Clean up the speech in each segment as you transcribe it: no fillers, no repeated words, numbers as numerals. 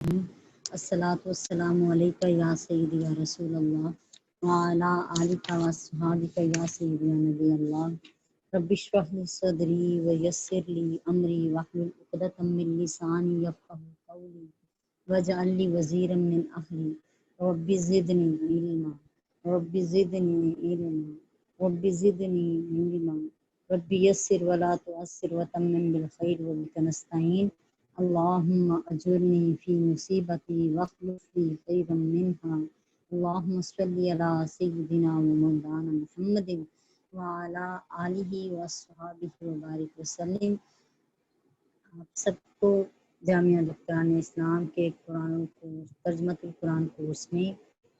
الصلاۃ والسلام علیکہ یا سیدی یا رسول اللہ وعلی آلک و اصحابک یا سیدی یا نبی اللہ رب اشرح لی صدری ویسر لی امری واحلل عقدۃ من لسانی یفقهوا قولی واجعل لی وزیرا من اہلی رب زدنی علما رب زدنی علما رب زدنی علما رب یسر ولا تعسر وتمم بالخیر وبک نستعین اللہم اجرنی فی مصیبتی واخلف لی خیرا منہا اللہم صلی علی سیدنا و مولانا محمد وعلی آلہ وصحبہ وبارک وسلم۔ آپ سب کو جامعہ دکتران اسلام کے قرآن کورس ترجمۃ القرآن کورس میں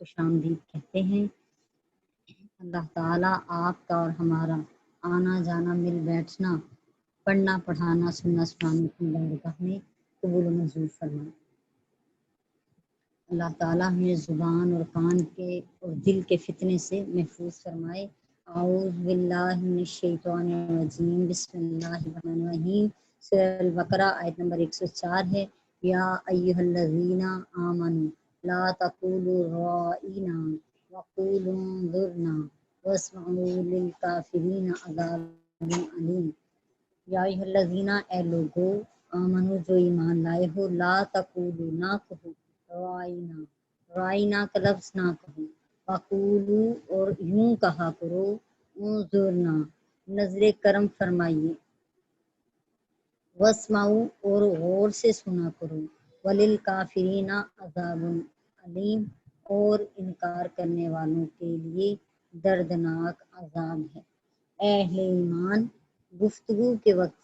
خوش آمدید کہتے ہیں۔ اللہ تعالیٰ آپ کا اور ہمارا آنا جانا مل بیٹھنا پڑھنا پڑھانا سننا سنانے کی بارگاہ میں قبول و منظور فرمائے۔ اللہ تعالیٰ ہمیں زبان اور کان کے اور دل کے فتنے سے محفوظ فرمائے۔ اعوذ باللہ من الشیطان الرجیم، بسم اللہ الرحمن الرحیم۔ سورہ البقرہ آیت نمبر 104 ہے۔ یا ایھا الذین آمنوا لا تقولوا رائنا وقولوا انظرنا واسمعوا للکافرین عذاب علیم۔ یا ایھا الذین، اے لوگو، آمنو جو ایمان لائے ہو، لا تقولو نہ کہو، رائنا رائنا کا لفظ نہ کہو، وقولو اور یوں کہا کرو، انظرنا نظر کرم فرمائیے، واسمعوا اور غور سے سنا کرو، وللکافرین عذاب علیم اور انکار کرنے والوں کے لیے دردناک عذاب ہے۔ اے اہل ایمان، گفتگو کے وقت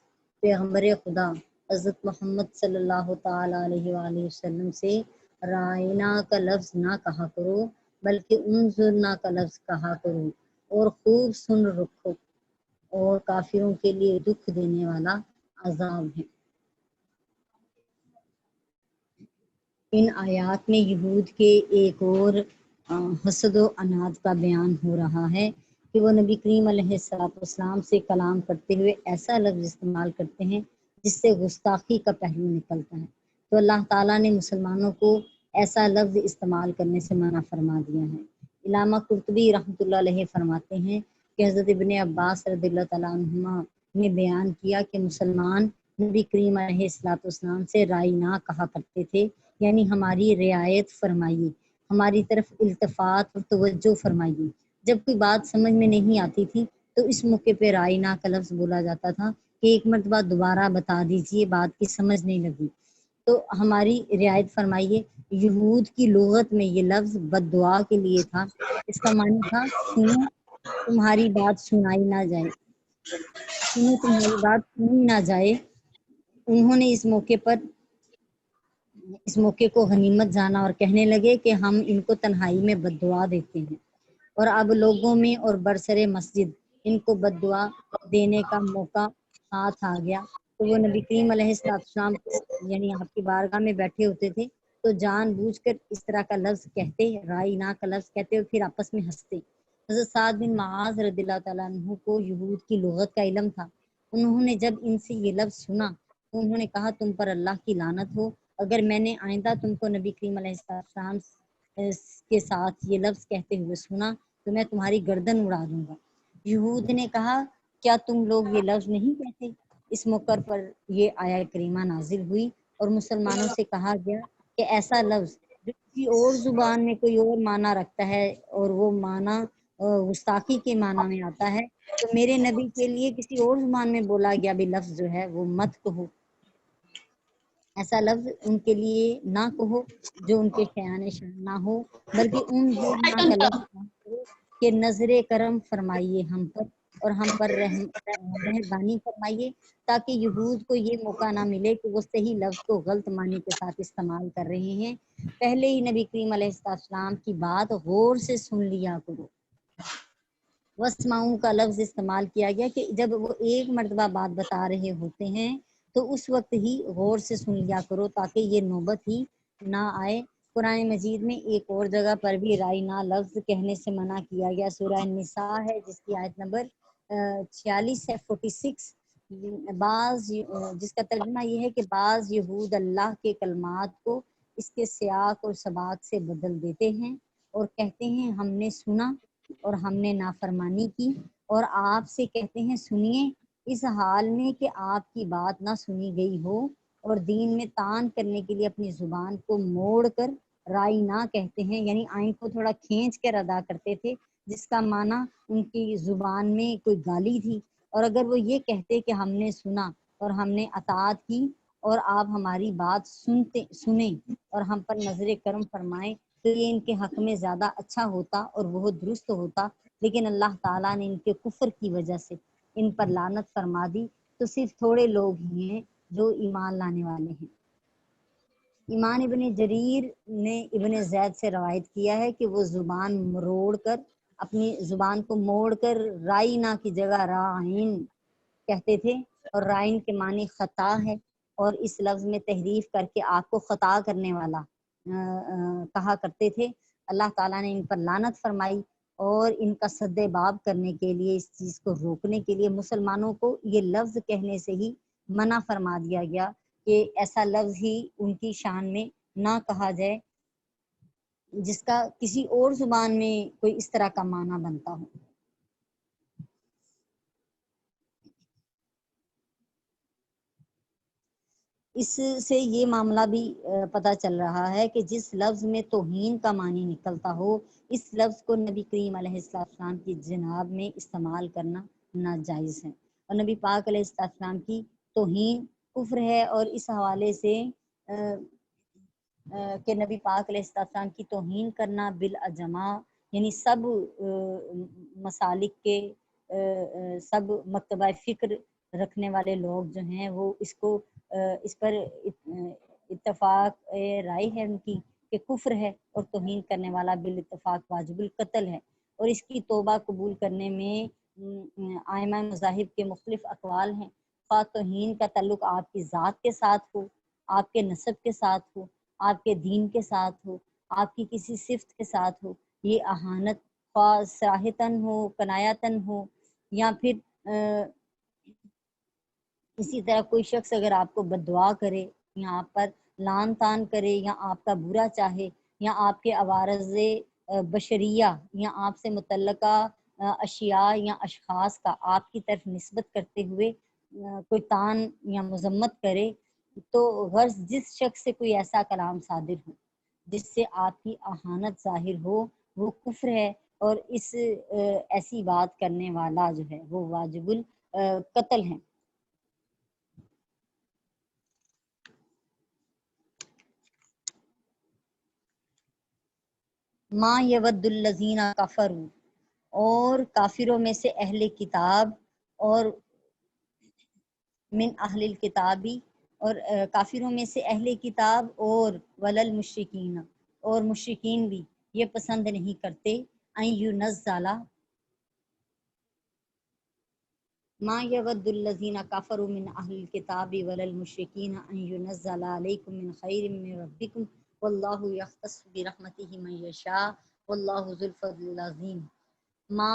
پیغمبر خدا حضرت محمد صلی اللہ تعالیٰ علیہ وآلہ وسلم سے رائنا کا لفظ نہ کہا کرو، بلکہ انظرنا کا لفظ کہا کرو اور خوب سن رکھو، اور کافروں کے لیے دکھ دینے والا عذاب ہے۔ ان آیات میں یہود کے ایک اور حسد و عناد کا بیان ہو رہا ہے کہ وہ نبی کریم علیہ السلام سے کلام کرتے ہوئے ایسا لفظ استعمال کرتے ہیں جس سے گستاخی کا پہلو نکلتا ہے، تو اللہ تعالیٰ نے مسلمانوں کو ایسا لفظ استعمال کرنے سے منع فرما دیا ہے۔ علامہ قرطبی رحمۃ اللہ علیہ فرماتے ہیں کہ حضرت ابن عباس رضی اللہ تعالیٰ عنہما نے بیان کیا کہ مسلمان نبی کریم علیہ السلام سے رائی نہ کہا کرتے تھے، یعنی ہماری رعایت فرمائیے، ہماری طرف التفات اور توجہ فرمائیے۔ جب کوئی بات سمجھ میں نہیں آتی تھی تو اس موقع پہ رائنا کا لفظ بولا جاتا تھا کہ ایک مرتبہ دوبارہ بتا دیجئے، بات کی سمجھ نہیں لگی تو ہماری رعایت فرمائیے۔ یہود کی لغت میں یہ لفظ بد دعا کے لیے تھا، اس کا معنی تھا سنو تمہاری بات سنائی نہ جائے، سنو تمہاری بات سنی نہ جائے۔ انہوں نے اس موقع کو غنیمت جانا اور کہنے لگے کہ ہم ان کو تنہائی میں بد دعا دیتے ہیں، اور اب لوگوں میں اور برسر مسجد ان کو بد دعا دینے کا موقع ہاتھ آ گیا، تو وہ نبی کریم علیہ السلام کو یعنی آپ کی بارگاہ میں بیٹھے ہوتے تھے تو جان بوجھ کر اس طرح کا لفظ کہتے، رائنا کا لفظ کہتے اور پھر آپس میں ہنستے۔ حضرت سعد بن معاذ رضی اللہ تعالیٰ عنہ کو یہود کی لغت کا علم تھا، انہوں نے جب ان سے یہ لفظ سنا تو انہوں نے کہا تم پر اللہ کی لعنت ہو، اگر میں نے آئندہ تم کو نبی کریم علیہ السلام کے ساتھ یہ لفظ کہتے ہوئے سنا تو میں تمہاری گردن اڑا دوں گا۔ یہود نے کہا کیا تم لوگ یہ لفظ نہیں کہتے؟ اس موقع پر یہ آیہ کریمہ نازل ہوئی اور مسلمانوں سے کہا گیا کہ ایسا لفظ جو کسی اور زبان میں کوئی اور معنی رکھتا ہے اور وہ معنی گستاخی کے معنی میں آتا ہے، تو میرے نبی کے لیے کسی اور زبان میں بولا گیا بھی لفظ جو ہے وہ مت کہو، ایسا لفظ ان کے لیے نہ کہو جو ان کے شایان شان نہ ہو، بلکہ ان نہ کا لفظ کرو کہ نظر کرم فرمائیے ہم پر اور ہم پر مہربانی فرمائیے، تاکہ یہود کو یہ موقع نہ ملے کہ وہ صحیح لفظ کو غلط معنی کے ساتھ استعمال کر رہے ہیں۔ پہلے ہی نبی کریم علیہ السلام کی بات غور سے سن لیا کرو۔ واسمعوا کا لفظ استعمال کیا گیا کہ جب وہ ایک مرتبہ بات بتا رہے ہوتے ہیں تو اس وقت ہی غور سے سن لیا کرو تاکہ یہ نوبت ہی نہ آئے۔ قرآن مجید میں ایک اور جگہ پر بھی رائنا لفظ کہنے سے منع کیا گیا، سورہ النساء ہے جس کی آیت نمبر 46 ہے 46، جس کا ترجمہ یہ ہے کہ بعض یہود اللہ کے کلمات کو اس کے سیاق اور سباق سے بدل دیتے ہیں اور کہتے ہیں ہم نے سنا اور ہم نے نافرمانی کی، اور آپ سے کہتے ہیں سنیے، اس حال میں کہ آپ کی بات نہ سنی گئی ہو، اور دین میں طعن کرنے کے لیے اپنی زبان کو موڑ کر رائی نہ کہتے ہیں، یعنی آئین کو تھوڑا کھینچ کر ادا کرتے تھے، جس کا معنی ان کی زبان میں کوئی گالی تھی۔ اور اگر وہ یہ کہتے کہ ہم نے سنا اور ہم نے اطاعت کی، اور آپ ہماری بات سنیں اور ہم پر نظر کرم فرمائیں، تو یہ ان کے حق میں زیادہ اچھا ہوتا اور وہ درست ہوتا، لیکن اللہ تعالیٰ نے ان کے کفر کی وجہ سے ان پر لعنت فرما دی، تو صرف تھوڑے لوگ ہی ہیں جو ایمان لانے والے ہیں۔ امام ابن جریر نے ابن زید سے روایت کیا ہے کہ وہ زبان مروڑ کر، اپنی زبان کو موڑ کر رائنا کی جگہ رائن کہتے تھے، اور رائن کے معنی خطا ہے، اور اس لفظ میں تحریف کر کے آپ کو خطا کرنے والا کہا کرتے تھے۔ اللہ تعالیٰ نے ان پر لعنت فرمائی، اور ان کا سد باب کرنے کے لیے، اس چیز کو روکنے کے لیے مسلمانوں کو یہ لفظ کہنے سے ہی منع فرما دیا گیا کہ ایسا لفظ ہی ان کی شان میں نہ کہا جائے جس کا کسی اور زبان میں کوئی اس طرح کا معنی بنتا ہو۔ اس سے یہ معاملہ بھی پتہ چل رہا ہے کہ جس لفظ میں توہین کا معنی نکلتا ہو، اس لفظ کو نبی کریم علیہ السلام کی جناب میں استعمال کرنا ناجائز ہے، اور نبی پاک علیہ السلام کی توہین کفر ہے، اور اس حوالے سے کہ نبی پاک علیہ السلام کی توہین کرنا بالاجماع، یعنی سب مسالک کے سب مکتبہ فکر رکھنے والے لوگ جو ہیں وہ اس پر اتفاق رائے ہے ان کی کہ کفر ہے، اور توہین کرنے والا بالاتفاق واجب القتل ہے، اور اس کی توبہ قبول کرنے میں ائمہ مذاہب کے مختلف اقوال ہیں، خواہ توہین کا تعلق آپ کی ذات کے ساتھ ہو، آپ کے نسب کے ساتھ ہو، آپ کے دین کے ساتھ ہو، آپ کی کسی صفت کے ساتھ ہو، یہ اہانت خواہ صراحتاً ہو، کنایتاً ہو، یا پھر اسی طرح کوئی شخص اگر آپ کو بد دعا کرے، یا آپ پر لعن طعن کرے، یا آپ کا برا چاہے، یا آپ کے عوارض بشریہ یا آپ سے متعلقہ اشیاء یا اشخاص کا آپ کی طرف نسبت کرتے ہوئے کوئی طعن یا مذمت کرے، تو غرض جس شخص سے کوئی ایسا کلام صادر ہو جس سے آپ کی اہانت ظاہر ہو، وہ کفر ہے، اور اس ایسی بات کرنے والا جو ہے وہ واجب القتل ہے۔ ما یود الذین کفروا، اور کافروں میں سے اہل کتاب، اور من اہل الکتابی، اور کافروں میں سے اہل کتاب، اور ولل مشرکین، اور مشرکین بھی یہ پسند نہیں کرتے، ان ینزل ما یود الذین کفروا من اہل الکتاب وللمشرکین ان ینزل علیکم من خیر من ربکم واللہ یختص برحمتہ من یشاء واللہ ذو الفضل العظیم۔ ما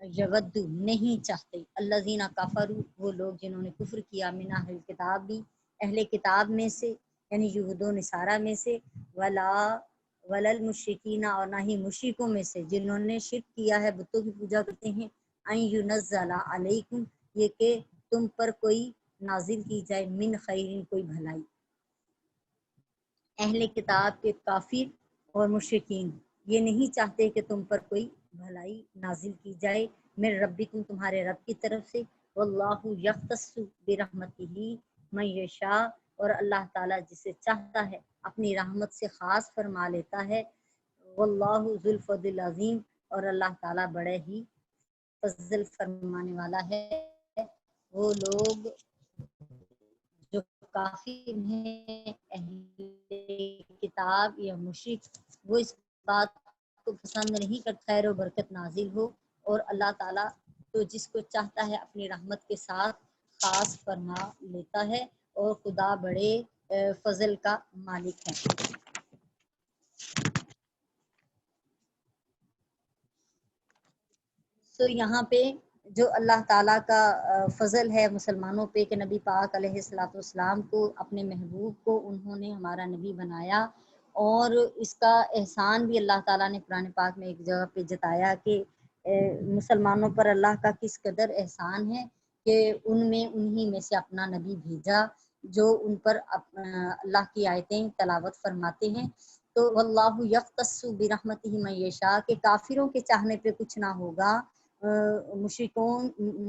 یود نہیں چاہتے، الذین کفروا وہ لوگ جنہوں نے کفر کیا، من اہل کتاب بھی اہل کتاب میں سے، یعنی یہود و نصارہ میں سے، وللمشرکین اور نہ ہی مشرکوں میں سے جنہوں نے شرک کیا ہے، بتوں کی پوجا کرتے ہیں، ان ینزل علیکم یہ کہ تم پر کوئی نازل کی جائے، من خیر کوئی بھلائی۔ اہل کتاب کے کافر اور مشرکین یہ نہیں چاہتے کہ تم پر کوئی بھلائی نازل کی جائے، من ربکم تمہارے رب کی طرف سے، واللہ یختص برحمتہ من یشاء اور اللہ تعالیٰ جسے چاہتا ہے اپنی رحمت سے خاص فرما لیتا ہے، واللہ ذو الفضل العظیم اور اللہ تعالیٰ بڑے ہی فضل فرمانے والا ہے۔ وہ لوگ جو کافر ہیں، اہل کتاب یا مشرک، وہ اس بات کو پسند نہیں کرتا خیر و برکت نازل ہو، اور اللہ تعالیٰ تو جس کو چاہتا ہے اپنی رحمت کے ساتھ خاص فرما لیتا ہے، اور خدا بڑے فضل کا مالک ہے۔ تو یہاں پہ جو اللہ تعالیٰ کا فضل ہے مسلمانوں پہ کہ نبی پاک علیہ الصلوۃ والسلام کو اپنے محبوب کو انہوں نے ہمارا نبی بنایا، اور اس کا احسان بھی اللہ تعالیٰ نے قرآن پاک میں ایک جگہ پہ جتایا کہ مسلمانوں پر اللہ کا کس قدر احسان ہے کہ انہی میں سے اپنا نبی بھیجا جو ان پر اللہ کی آیتیں تلاوت فرماتے ہیں۔ تو واللہ یختص برحمتہ من یشاء، کہ کافروں کے چاہنے پہ کچھ نہ ہوگا،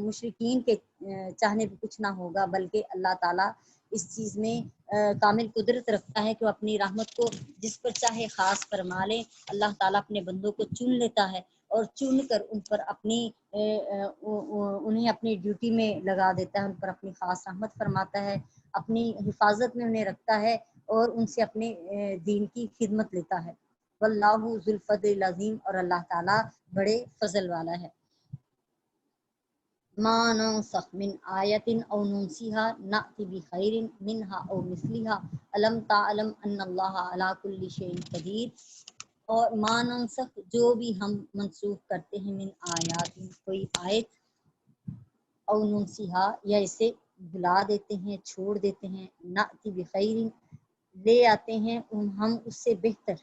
مشرکین کے چاہنے پہ کچھ نہ ہوگا، بلکہ اللہ تعالیٰ اس چیز میں کامل قدرت رکھتا ہے کہ وہ اپنی رحمت کو جس پر چاہے خاص فرما لے۔ اللہ تعالیٰ اپنے بندوں کو چن لیتا ہے اور چن کر ان پر انہیں اپنی ڈیوٹی میں لگا دیتا ہے، ان پر اپنی خاص رحمت فرماتا ہے، اپنی حفاظت میں انہیں رکھتا ہے اور ان سے اپنے دین کی خدمت لیتا ہے۔ واللہ ذو الفضل العظیم، اور اللہ تعالیٰ بڑے فضل والا ہے۔ ما ننسخ من آیت او ننسیها نأتی بخیر منها او مثلها الم تعلم ان اللہ علی کل شیء قدیر۔ اور ما ننسخ، جو بھی ہم منسوخ کرتے ہیں، من آیات، کوئی آیت، او ننسیها، یا اسے بھلا دیتے ہیں، چھوڑ دیتے ہیں، نأتی بخیر، لے آتے ہیں ہم اس سے بہتر،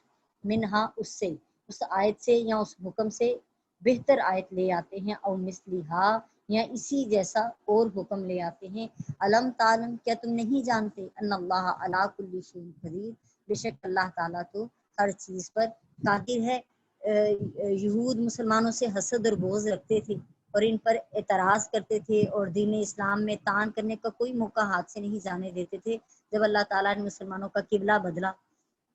منہا، اس سے، اس آیت سے یا اس حکم سے بہتر آیت لے آتے ہیں، او مثلہا، یا اسی جیسا اور حکم لے آتے ہیں۔ علم تعلم، کیا تم نہیں جانتے، ان اللہ علی کل شیء قدیر، بے شک اللہ تعالیٰ تو ہر چیز پر قادر ہے۔ یہود مسلمانوں سے حسد اور بغض رکھتے تھے اور ان پر اعتراض کرتے تھے اور دین اسلام میں طعن کرنے کا کوئی موقع ہاتھ سے نہیں جانے دیتے تھے۔ جب اللہ تعالیٰ نے مسلمانوں کا قبلہ بدلا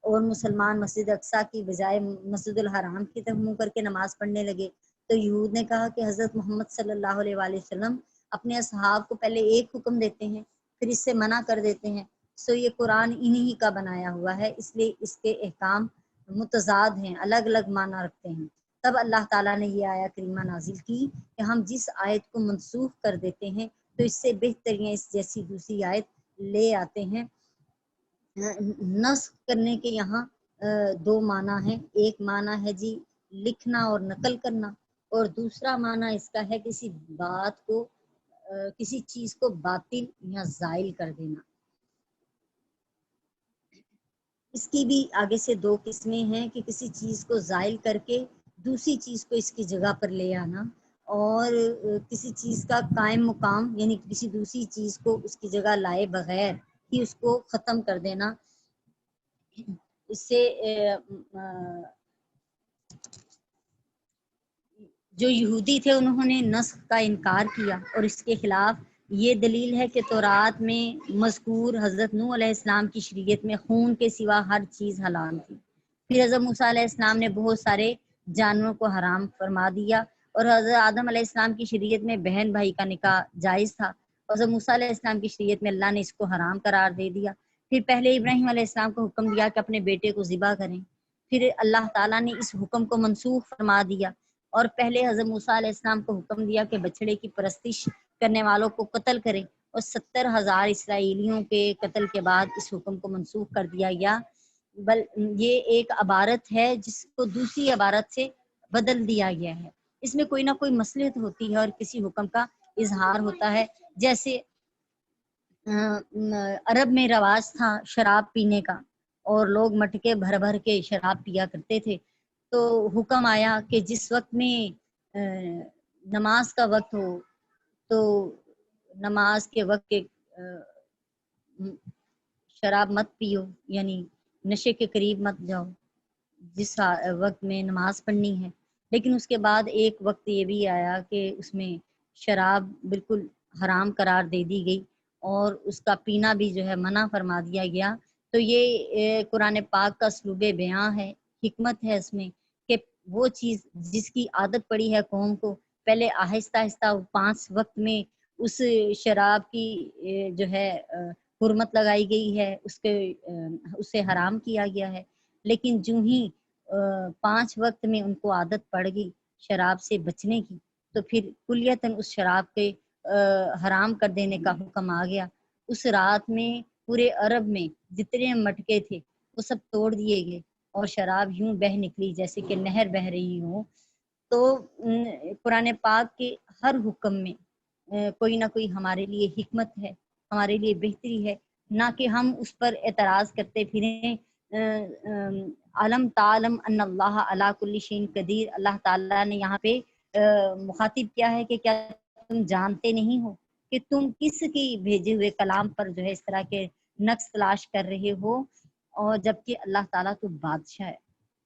اور مسلمان مسجد اقصیٰ کی بجائے مسجد الحرام کی طرف منہ کر کے نماز پڑھنے لگے، تو یہود نے کہا کہ حضرت محمد صلی اللہ علیہ وآلہ وسلم اپنے اصحاب کو پہلے ایک حکم دیتے ہیں پھر اس سے منع کر دیتے ہیں، سو یہ قرآن انہی کا بنایا ہوا ہے، اس لیے اس کے احکام متضاد ہیں، الگ الگ معنی رکھتے ہیں۔ تب اللہ تعالیٰ نے یہ آیت کریمہ نازل کی کہ ہم جس آیت کو منسوخ کر دیتے ہیں تو اس سے بہترین اس جیسی دوسری آیت لے آتے ہیں۔ نسخ کرنے کے یہاں دو معنی ہیں، ایک معنی ہے جی لکھنا اور نقل کرنا، اور دوسرا معنی اس کا ہے کسی بات کو کسی چیز کو باطل یا زائل کر دینا۔ اس کی بھی آگے سے دو قسمیں ہیں کہ کسی چیز کو زائل کر کے دوسری چیز کو اس کی جگہ پر لے آنا، اور کسی چیز کا قائم مقام یعنی کسی دوسری چیز کو اس کی جگہ لائے بغیر ہی اس کو ختم کر دینا۔ اس سے جو یہودی تھے انہوں نے نسخ کا انکار کیا، اور اس کے خلاف یہ دلیل ہے کہ تورات میں مذکور حضرت نوح علیہ السلام کی شریعت میں خون کے سوا ہر چیز حلال تھی۔ پھر حضرت موسیٰ علیہ السلام نے بہت سارے جانوروں کو حرام فرما دیا، اور حضرت آدم علیہ السلام کی شریعت میں بہن بھائی کا نکاح جائز تھا، اور حضرت موسیٰ علیہ السلام کی شریعت میں اللہ نے اس کو حرام قرار دے دیا۔ پھر پہلے ابراہیم علیہ السلام کو حکم دیا کہ اپنے بیٹے کو ذبح کریں، پھر اللہ تعالیٰ نے اس حکم کو منسوخ فرما دیا، اور پہلے حضرت موسیٰ علیہ السلام کو حکم دیا کہ بچڑے کی پرستش کرنے والوں کو قتل کریں، اور 70,000 اسرائیلیوں کے قتل کے بعد اس حکم کو منسوخ کر دیا گیا۔ یہ ایک عبارت ہے جس کو دوسری عبارت سے بدل دیا گیا ہے، اس میں کوئی نہ کوئی مصلحت ہوتی ہے اور کسی حکم کا اظہار ہوتا ہے۔ جیسے عرب میں رواج تھا شراب پینے کا، اور لوگ مٹکے بھر بھر کے شراب پیا کرتے تھے، تو حکم آیا کہ جس وقت میں نماز کا وقت ہو تو نماز کے وقت کے شراب مت پیو، یعنی نشے کے قریب مت جاؤ جس وقت میں نماز پڑھنی ہے۔ لیکن اس کے بعد ایک وقت یہ بھی آیا کہ اس میں شراب بالکل حرام قرار دے دی گئی اور اس کا پینا بھی جو ہے منع فرما دیا گیا۔ تو یہ قرآن پاک کا اسلوب بیاں ہے، حکمت ہے اس میں کہ وہ چیز جس کی عادت پڑی ہے قوم کو، پہلے آہستہ آہستہ 5 وقت میں اس شراب کی جو ہے حرمت لگائی گئی ہے، اسے حرام کیا گیا ہے، لیکن جو ہی 5 وقت میں ان کو عادت پڑ گئی شراب سے بچنے کی، تو پھر کلیتاً اس شراب کے حرام کر دینے کا حکم آ گیا۔ اس رات میں پورے عرب میں جتنے مٹکے تھے وہ سب توڑ دیے گئے اور شراب یوں بہہ نکلی جیسے کہ نہر بہہ رہی ہو، تو قرآن پاک کے ہر حکم میں کوئی نہ کوئی ہمارے لیے حکمت ہے، ہمارے لیے بہتری ہے، نہ کہ ہم اس پر اعتراض کرتے پھریں۔ علم تعلم ان اللہ علی کل شیء قدیر، اللہ تعالیٰ نے یہاں پہ مخاطب کیا ہے کہ کیا تم جانتے نہیں ہو کہ تم کس کی بھیجے ہوئے کلام پر جو ہے اس طرح کے نقص تلاش کر رہے ہو، اور جبکہ اللہ تعالیٰ تو بادشاہ ہے،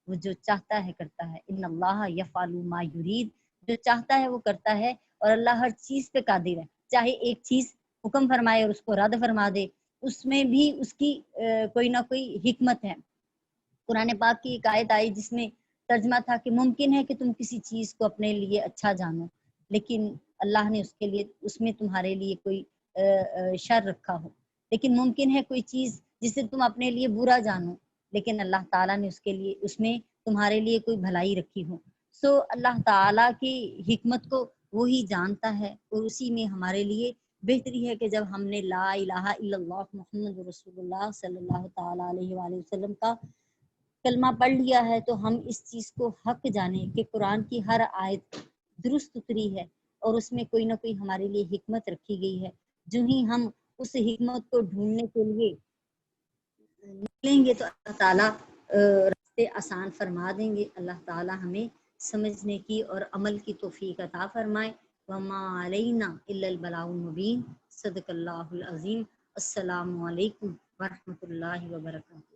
وہ جو چاہتا ہے کرتا ہے۔ ان اللہ یفعل ما یرید، جو چاہتا ہے وہ کرتا ہے، اور اللہ ہر چیز پہ قادر ہے۔ چاہے ایک چیز حکم فرمائے اور اس کو رد فرما دے، اس میں بھی اس کی کوئی نہ کوئی حکمت ہے۔ قرآن پاک کی ایک آیت آئی جس میں ترجمہ تھا کہ ممکن ہے کہ تم کسی چیز کو اپنے لیے اچھا جانو، لیکن اللہ نے اس کے لیے اس میں تمہارے لیے کوئی شر رکھا ہو، لیکن ممکن ہے کوئی چیز جسے تم اپنے لیے برا جانو، لیکن اللہ تعالیٰ نے اس کے لیے اس میں تمہارے لیے کوئی بھلائی رکھی ہو۔ سو اللہ تعالیٰ کی حکمت کو وہی جانتا ہے، اور اسی میں ہمارے لیے بہتری ہے کہ جب ہم نے لا الہ الا اللہ محمد رسول اللہ صلی اللہ تعالیٰ علیہ وآلہ وسلم کا کلمہ پڑھ لیا ہے، تو ہم اس چیز کو حق جانیں کہ قرآن کی ہر آیت درست اتری ہے، اور اس میں کوئی نہ کوئی ہمارے لیے حکمت رکھی گئی ہے۔ جو ہی ہم اس حکمت کو ڈھونڈنے کے لیے نکلیں گے تو اللہ تعالیٰ راستے آسان فرما دیں گے۔ اللہ تعالیٰ ہمیں سمجھنے کی اور عمل کی توفیق عطا فرمائے۔ وما علینا الا البلاغ المبین۔ صدق اللہ العظیم۔ السلام علیکم ورحمۃ اللہ وبرکاتہ۔